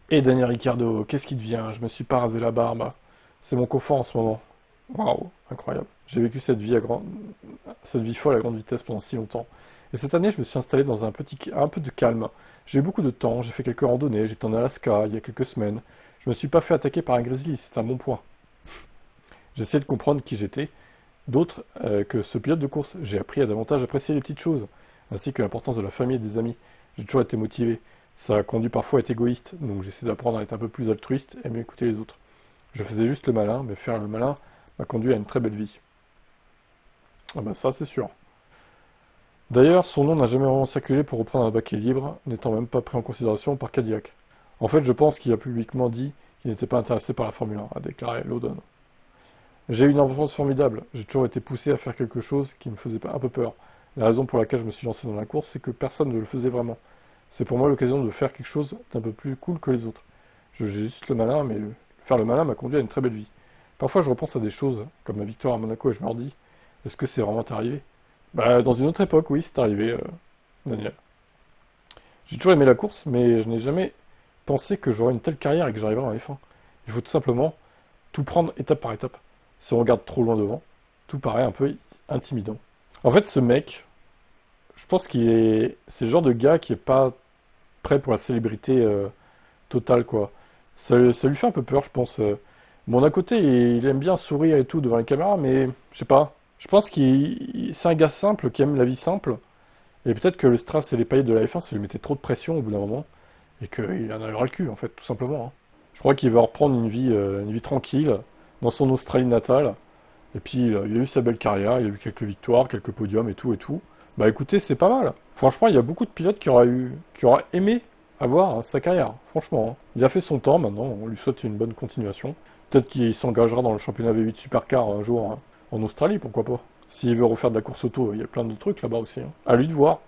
Et Daniel Ricciardo, qu'est-ce qui devient? Je me suis pas rasé la barbe. C'est mon confort en ce moment. Waouh, incroyable. J'ai vécu cette vie folle à grande vitesse pendant si longtemps. Et cette année, je me suis installé dans un peu de calme. J'ai eu beaucoup de temps, j'ai fait quelques randonnées, j'étais en Alaska il y a quelques semaines. Je me suis pas fait attaquer par un grizzly, c'est un bon point. J'ai essayé de comprendre qui j'étais, d'autres que ce pilote de course. J'ai appris à davantage apprécier les petites choses, ainsi que l'importance de la famille et des amis. J'ai toujours été motivé. Ça a conduit parfois à être égoïste, donc j'essaie d'apprendre à être un peu plus altruiste et à mieux écouter les autres. Je faisais juste le malin, mais faire le malin m'a conduit à une très belle vie. Ah ben ça, c'est sûr. D'ailleurs, son nom n'a jamais vraiment circulé pour reprendre un baquet libre, n'étant même pas pris en considération par Cadillac. En fait, je pense qu'il a publiquement dit qu'il n'était pas intéressé par la Formule 1, a déclaré Lawton. J'ai eu une enfance formidable, j'ai toujours été poussé à faire quelque chose qui me faisait un peu peur. La raison pour laquelle je me suis lancé dans la course, c'est que personne ne le faisait vraiment. C'est pour moi l'occasion de faire quelque chose d'un peu plus cool que les autres. J'ai juste le malin, mais faire le malin m'a conduit à une très belle vie. Parfois, je repense à des choses, comme ma victoire à Monaco, et je me redis, est-ce que c'est vraiment arrivé? Bah, dans une autre époque, oui, c'est arrivé, Daniel. J'ai toujours aimé la course, mais je n'ai jamais pensé que j'aurais une telle carrière et que j'arriverais en F1. Il faut tout simplement tout prendre étape par étape. Si on regarde trop loin devant, tout paraît un peu intimidant. En fait, ce mec, je pense c'est le genre de gars qui est pas prêt pour la célébrité totale, quoi. Ça lui fait un peu peur, je pense. Bon, d'un côté, il aime bien sourire et tout devant la caméra, mais je sais pas. Je pense c'est un gars simple qui aime la vie simple. Et peut-être que le stress et les paillettes de la F1, ça lui mettait trop de pression au bout d'un moment. Et qu'il en avait ras le cul, en fait, tout simplement, hein. Je crois qu'il veut reprendre une vie tranquille, dans son Australie natale. Et puis, il a eu sa belle carrière, il a eu quelques victoires, quelques podiums et tout et tout. Bah écoutez, c'est pas mal. Franchement, il y a beaucoup de pilotes qui auraient aimé avoir sa carrière, franchement, hein. Il a fait son temps maintenant, on lui souhaite une bonne continuation. Peut-être qu'il s'engagera dans le championnat V8 Supercar un jour, hein, en Australie, pourquoi pas. S'il veut refaire de la course auto, il y a plein de trucs là-bas aussi, hein. À lui de voir.